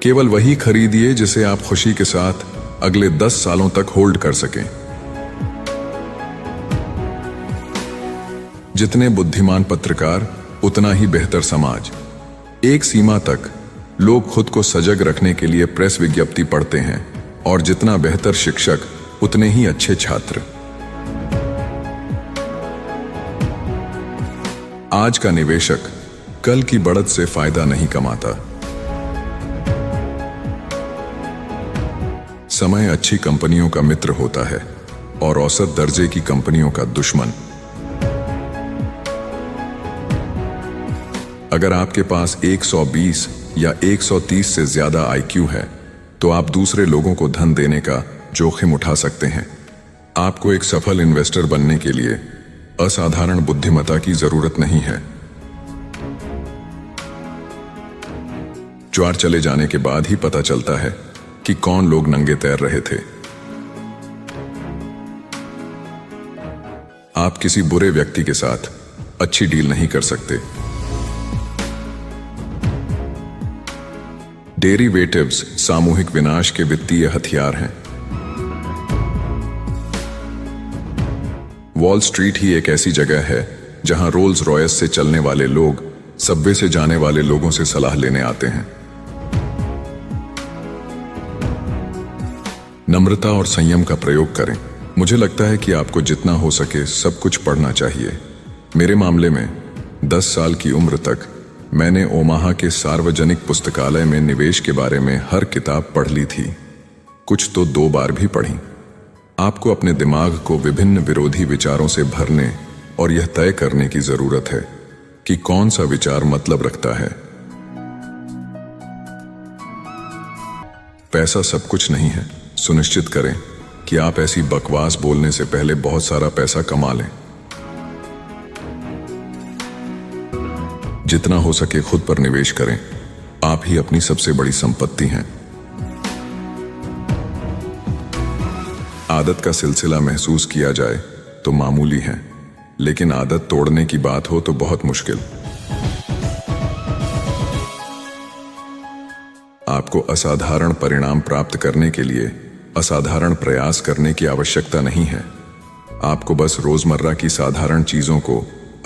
केवल वही खरीदिए जिसे आप खुशी के साथ अगले 10 सालों तक होल्ड कर सकें। जितने बुद्धिमान पत्रकार उतना ही बेहतर समाज। एक सीमा तक लोग खुद को सजग रखने के लिए प्रेस विज्ञप्ति पढ़ते हैं और जितना बेहतर शिक्षक उतने ही अच्छे छात्र। आज का निवेशक कल की बढ़त से फायदा नहीं कमाता। समय अच्छी कंपनियों का मित्र होता है और औसत दर्जे की कंपनियों का दुश्मन। अगर आपके पास 120 या 130 से ज्यादा आईक्यू है तो आप दूसरे लोगों को धन देने का जोखिम उठा सकते हैं। आपको एक सफल इन्वेस्टर बनने के लिए असाधारण बुद्धिमत्ता की जरूरत नहीं है। ज्वार चले जाने के बाद ही पता चलता है कि कौन लोग नंगे तैर रहे थे। आप किसी बुरे व्यक्ति के साथ अच्छी डील नहीं कर सकते। डेरिवेटिव्स सामूहिक विनाश के वित्तीय हथियार हैं। वॉल स्ट्रीट ही एक ऐसी जगह है जहां रोल्स रॉयस से चलने वाले लोग सबवे से जाने वाले लोगों से सलाह लेने आते हैं। नम्रता और संयम का प्रयोग करें। मुझे लगता है कि आपको जितना हो सके सब कुछ पढ़ना चाहिए। मेरे मामले में 10 साल की उम्र तक मैंने ओमाहा के सार्वजनिक पुस्तकालय में निवेश के बारे में हर किताब पढ़ ली थी, कुछ तो 2 बार भी पढ़ी। आपको अपने दिमाग को विभिन्न विरोधी विचारों से भरने और यह तय करने की जरूरत है कि कौन सा विचार मतलब रखता है। पैसा सब कुछ नहीं है। सुनिश्चित करें कि आप ऐसी बकवास बोलने से पहले बहुत सारा पैसा कमा लें। जितना हो सके खुद पर निवेश करें। आप ही अपनी सबसे बड़ी संपत्ति हैं। आदत का सिलसिला महसूस किया जाए तो मामूली है, लेकिन आदत तोड़ने की बात हो तो बहुत मुश्किल। आपको असाधारण परिणाम प्राप्त करने के लिए असाधारण प्रयास करने की आवश्यकता नहीं है। आपको बस रोजमर्रा की साधारण चीजों को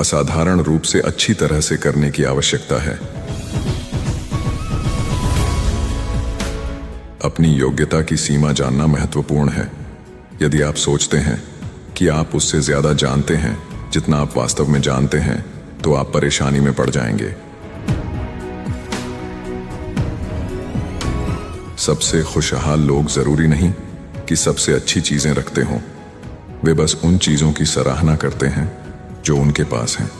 असाधारण रूप से अच्छी तरह से करने की आवश्यकता है। अपनी योग्यता की सीमा जानना महत्वपूर्ण है। यदि आप सोचते हैं कि आप उससे ज्यादा जानते हैं जितना आप वास्तव में जानते हैं, तो आप परेशानी में पड़ जाएंगे। सबसे खुशहाल लोग जरूरी नहीं कि सबसे अच्छी चीजें रखते हों। वे बस उन चीजों की सराहना करते हैं जो उनके पास हैं।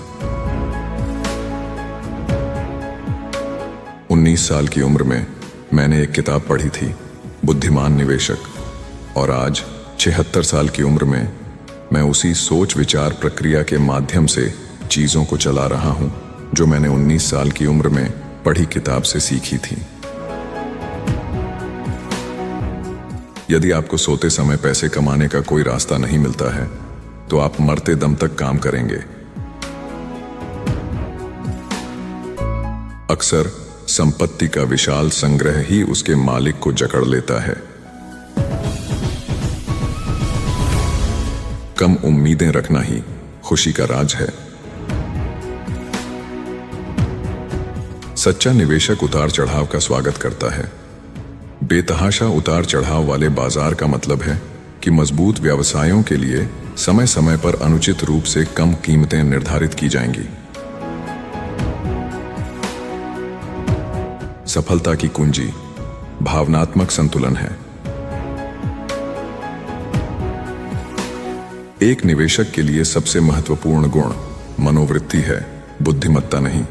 19 साल की उम्र में मैंने एक किताब पढ़ी थी, बुद्धिमान निवेशक, और आज 76 साल की उम्र में मैं उसी सोच विचार प्रक्रिया के माध्यम से चीजों को चला रहा हूं जो मैंने 19 साल की उम्र में पढ़ी किताब से सीखी थी। यदि आपको सोते समय पैसे कमाने का कोई रास्ता नहीं मिलता है तो आप मरते दम तक काम करेंगे। अक्सर संपत्ति का विशाल संग्रह ही उसके मालिक को जकड़ लेता है। कम उम्मीदें रखना ही खुशी का राज है। सच्चा निवेशक उतार चढ़ाव का स्वागत करता है। बेतहाशा उतार चढ़ाव वाले बाजार का मतलब है कि मजबूत व्यवसायों के लिए समय समय पर अनुचित रूप से कम कीमतें निर्धारित की जाएंगी। सफलता की कुंजी भावनात्मक संतुलन है। एक निवेशक के लिए सबसे महत्वपूर्ण गुण मनोवृत्ति है, बुद्धिमत्ता नहीं।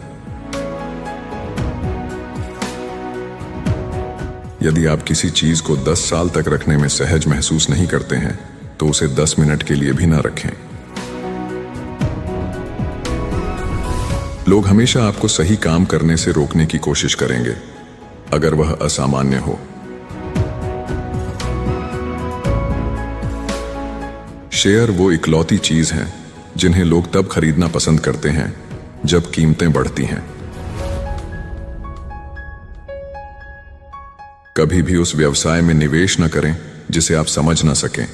यदि आप किसी चीज को 10 साल तक रखने में सहज महसूस नहीं करते हैं तो उसे 10 मिनट के लिए भी ना रखें। लोग हमेशा आपको सही काम करने से रोकने की कोशिश करेंगे अगर वह असामान्य हो। शेयर वो इकलौती चीज हैं जिन्हें लोग तब खरीदना पसंद करते हैं जब कीमतें बढ़ती हैं। कभी भी उस व्यवसाय में निवेश न करें जिसे आप समझ न सकें।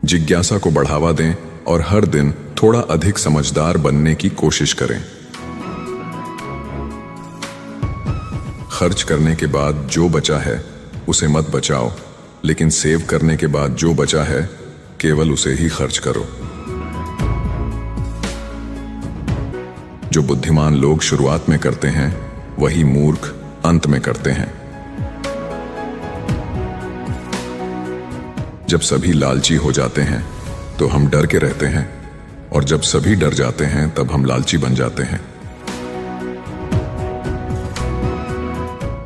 जिज्ञासा को बढ़ावा दें और हर दिन थोड़ा अधिक समझदार बनने की कोशिश करें। खर्च करने के बाद जो बचा है उसे मत बचाओ, लेकिन सेव करने के बाद जो बचा है केवल उसे ही खर्च करो। जो बुद्धिमान लोग शुरुआत में करते हैं वही मूर्ख अंत में करते हैं। जब सभी लालची हो जाते हैं तो हम डर के रहते हैं, और जब सभी डर जाते हैं तब हम लालची बन जाते हैं।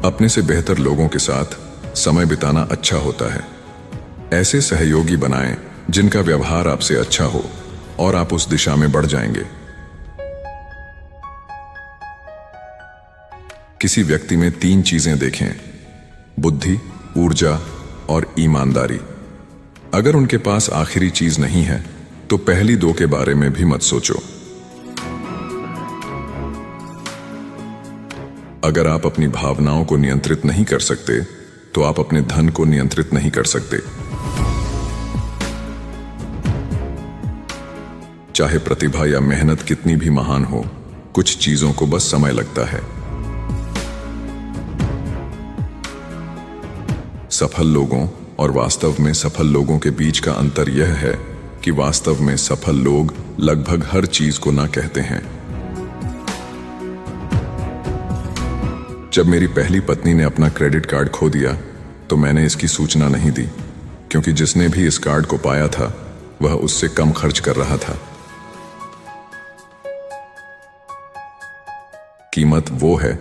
अपने से बेहतर लोगों के साथ समय बिताना अच्छा होता है। ऐसे सहयोगी बनाएं जिनका व्यवहार आपसे अच्छा हो और आप उस दिशा में बढ़ जाएंगे। किसी व्यक्ति में 3 चीजें देखें: बुद्धि, ऊर्जा और ईमानदारी। अगर उनके पास आखिरी चीज नहीं है तो पहली 2 के बारे में भी मत सोचो। अगर आप अपनी भावनाओं को नियंत्रित नहीं कर सकते तो आप अपने धन को नियंत्रित नहीं कर सकते। चाहे प्रतिभा या मेहनत कितनी भी महान हो, कुछ चीजों को बस समय लगता है। सफल लोगों और वास्तव में सफल लोगों के बीच का अंतर यह है कि वास्तव में सफल लोग लगभग हर चीज को ना कहते हैं। जब मेरी पहली पत्नी ने अपना क्रेडिट कार्ड खो दिया तो मैंने इसकी सूचना नहीं दी, क्योंकि जिसने भी इस कार्ड को पाया था वह उससे कम खर्च कर रहा था। कीमत वो है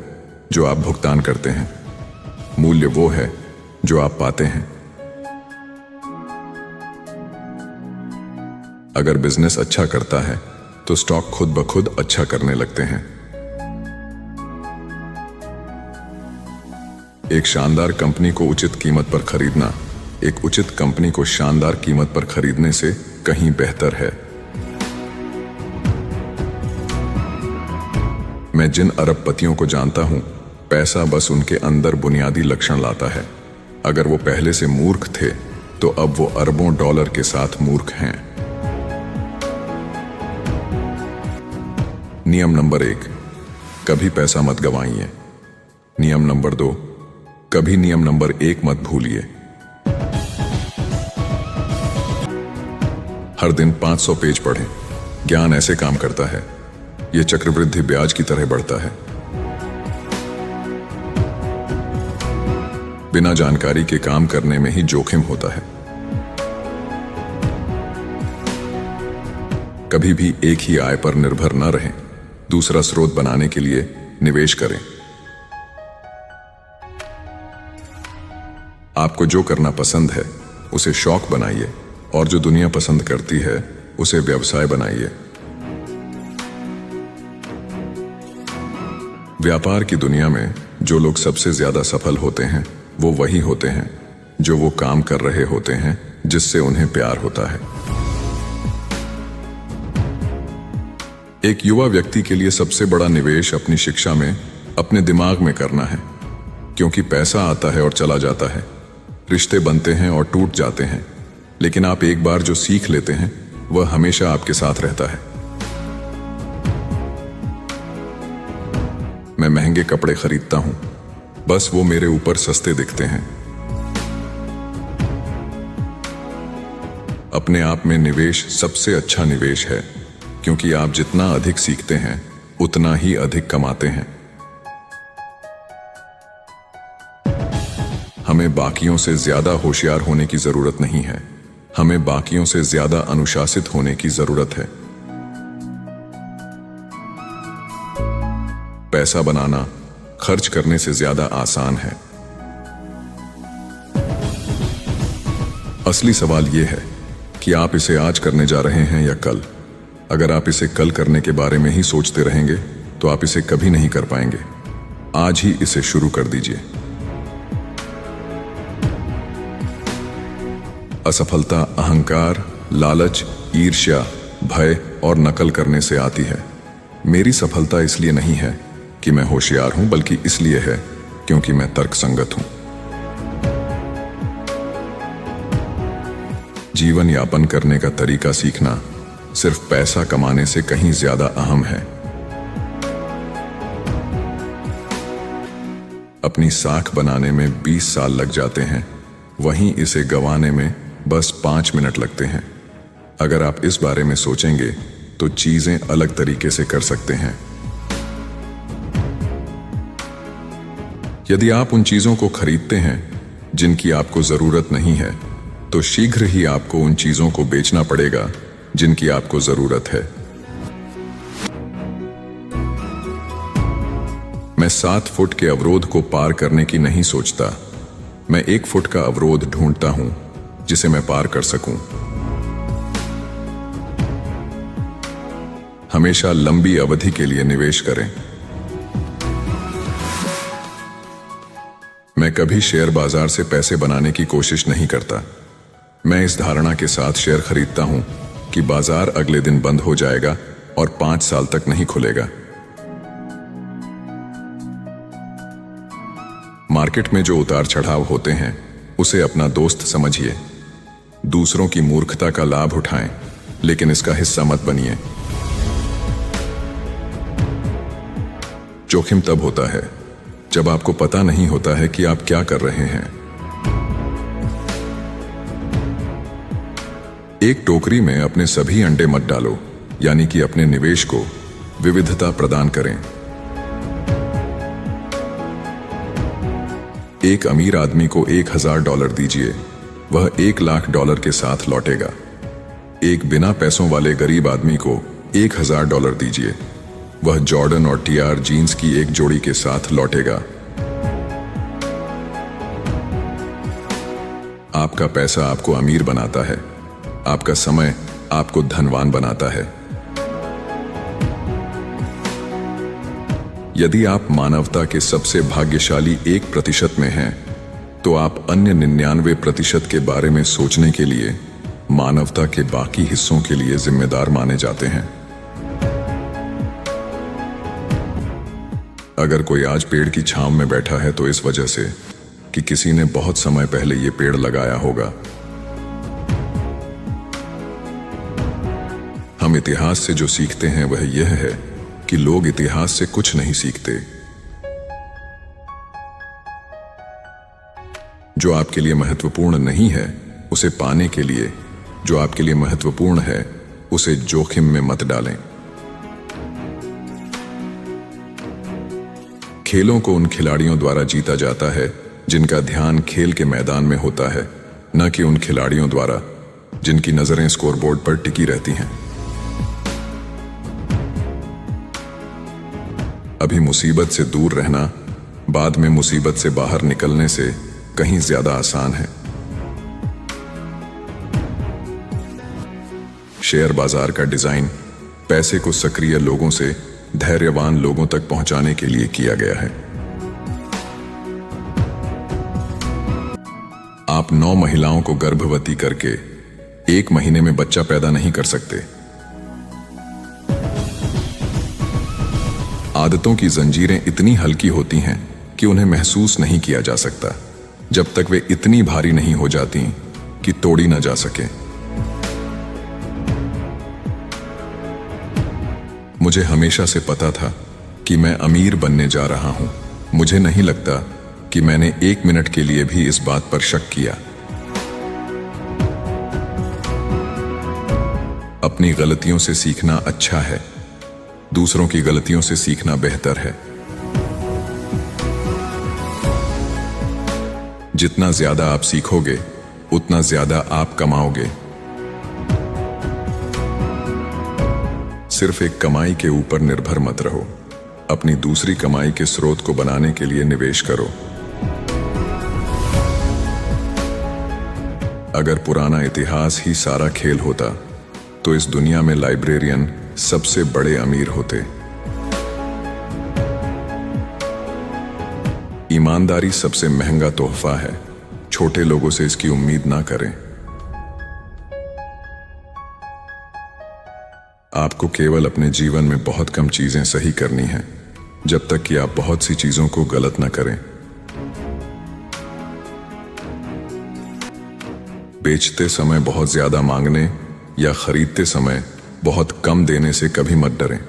जो आप भुगतान करते हैं, मूल्य वो है जो आप पाते हैं। अगर बिजनेस अच्छा करता है तो स्टॉक खुद ब खुद अच्छा करने लगते हैं। एक शानदार कंपनी को उचित कीमत पर खरीदना एक उचित कंपनी को शानदार कीमत पर खरीदने से कहीं बेहतर है। मैं जिन अरबपतियों को जानता हूं, पैसा बस उनके अंदर बुनियादी लक्षण लाता है। अगर वो पहले से मूर्ख थे तो अब वो अरबों डॉलर के साथ मूर्ख हैं। नियम नंबर 1, कभी पैसा मत गवाइए। नियम नंबर 2, कभी नियम नंबर 1 मत भूलिए। हर दिन 500 पेज पढ़ें। ज्ञान ऐसे काम करता है, यह चक्रवृद्धि ब्याज की तरह बढ़ता है। बिना जानकारी के काम करने में ही जोखिम होता है। कभी भी एक ही आय पर निर्भर न रहें, दूसरा स्रोत बनाने के लिए निवेश करें। आपको जो करना पसंद है उसे शौक बनाइए, और जो दुनिया पसंद करती है उसे व्यवसाय बनाइए। व्यापार की दुनिया में जो लोग सबसे ज्यादा सफल होते हैं वो वही होते हैं जो वो काम कर रहे होते हैं जिससे उन्हें प्यार होता है। एक युवा व्यक्ति के लिए सबसे बड़ा निवेश अपनी शिक्षा में, अपने दिमाग में करना है, क्योंकि पैसा आता है और चला जाता है, रिश्ते बनते हैं और टूट जाते हैं, लेकिन आप एक बार जो सीख लेते हैं वह हमेशा आपके साथ रहता है। मैं महंगे कपड़े खरीदता हूं, बस वो मेरे ऊपर सस्ते दिखते हैं। अपने आप में निवेश सबसे अच्छा निवेश है, क्योंकि आप जितना अधिक सीखते हैं उतना ही अधिक कमाते हैं। हमें बाकियों से ज्यादा होशियार होने की जरूरत नहीं है, हमें बाकियों से ज्यादा अनुशासित होने की जरूरत है। पैसा बनाना खर्च करने से ज्यादा आसान है। असली सवाल यह है कि आप इसे आज करने जा रहे हैं या कल। अगर आप इसे कल करने के बारे में ही सोचते रहेंगे तो आप इसे कभी नहीं कर पाएंगे। आज ही इसे शुरू कर दीजिए। असफलता अहंकार, लालच, ईर्ष्या, भय और नकल करने से आती है। मेरी सफलता इसलिए नहीं है कि मैं होशियार हूं, बल्कि इसलिए है क्योंकि मैं तर्कसंगत हूं। जीवन यापन करने का तरीका सीखना सिर्फ पैसा कमाने से कहीं ज्यादा अहम है। अपनी साख बनाने में 20 साल लग जाते हैं, वहीं इसे गंवाने में बस 5 मिनट लगते हैं। अगर आप इस बारे में सोचेंगे तो चीजें अलग तरीके से कर सकते हैं। यदि आप उन चीजों को खरीदते हैं जिनकी आपको जरूरत नहीं है, तो शीघ्र ही आपको उन चीजों को बेचना पड़ेगा जिनकी आपको जरूरत है। मैं 7 फुट के अवरोध को पार करने की नहीं सोचता, मैं 1 फुट का अवरोध ढूंढता हूं जिसे मैं पार कर सकूं। हमेशा लंबी अवधि के लिए निवेश करें। मैं कभी शेयर बाजार से पैसे बनाने की कोशिश नहीं करता। मैं इस धारणा के साथ शेयर खरीदता हूं कि बाजार अगले दिन बंद हो जाएगा और 5 साल तक नहीं खुलेगा। मार्केट में जो उतार चढ़ाव होते हैं उसे अपना दोस्त समझिए। दूसरों की मूर्खता का लाभ उठाएं, लेकिन इसका हिस्सा मत बनिए। जोखिम तब होता है जब आपको पता नहीं होता है कि आप क्या कर रहे हैं। एक टोकरी में अपने सभी अंडे मत डालो, यानी कि अपने निवेश को विविधता प्रदान करें। एक अमीर आदमी को $1000 दीजिए, वह $1,00,000 के साथ लौटेगा। एक बिना पैसों वाले गरीब आदमी को $1000 दीजिए, वह जॉर्डन और TR जीन्स की एक जोड़ी के साथ लौटेगा। आपका पैसा आपको अमीर बनाता है, आपका समय आपको धनवान बनाता है। यदि आप मानवता के सबसे भाग्यशाली 1% में हैं, तो आप अन्य 99% के बारे में सोचने के लिए मानवता के बाकी हिस्सों के लिए जिम्मेदार माने जाते हैं। अगर कोई आज पेड़ की छांव में बैठा है तो इस वजह से कि किसी ने बहुत समय पहले ये पेड़ लगाया होगा। हम इतिहास से जो सीखते हैं वह यह है कि लोग इतिहास से कुछ नहीं सीखते। जो आपके लिए महत्वपूर्ण नहीं है उसे पाने के लिए जो आपके लिए महत्वपूर्ण है उसे जोखिम में मत डालें। खेलों को उन खिलाड़ियों द्वारा जीता जाता है जिनका ध्यान खेल के मैदान में होता है, न कि उन खिलाड़ियों द्वारा जिनकी नजरें स्कोरबोर्ड पर टिकी रहती हैं। अभी मुसीबत से दूर रहना बाद में मुसीबत से बाहर निकलने से कहीं ज्यादा आसान है। शेयर बाजार का डिजाइन पैसे को सक्रिय लोगों से धैर्यवान लोगों तक पहुंचाने के लिए किया गया है। आप 9 महिलाओं को गर्भवती करके 1 महीने में बच्चा पैदा नहीं कर सकते। आदतों की जंजीरें इतनी हल्की होती हैं कि उन्हें महसूस नहीं किया जा सकता जब तक वे इतनी भारी नहीं हो जाती कि तोड़ी ना जा सके। मुझे हमेशा से पता था कि मैं अमीर बनने जा रहा हूं। मुझे नहीं लगता कि मैंने 1 मिनट के लिए भी इस बात पर शक किया। अपनी गलतियों से सीखना अच्छा है, दूसरों की गलतियों से सीखना बेहतर है। जितना ज्यादा आप सीखोगे उतना ज्यादा आप कमाओगे। सिर्फ एक कमाई के ऊपर निर्भर मत रहो, अपनी दूसरी कमाई के स्रोत को बनाने के लिए निवेश करो। अगर पुराना इतिहास ही सारा खेल होता तो इस दुनिया में लाइब्रेरियन सबसे बड़े अमीर होते। ईमानदारी सबसे महंगा तोहफा है, छोटे लोगों से इसकी उम्मीद ना करें। आपको केवल अपने जीवन में बहुत कम चीजें सही करनी हैं, जब तक कि आप बहुत सी चीजों को गलत न करें। बेचते समय बहुत ज्यादा मांगने या खरीदते समय बहुत कम देने से कभी मत डरें।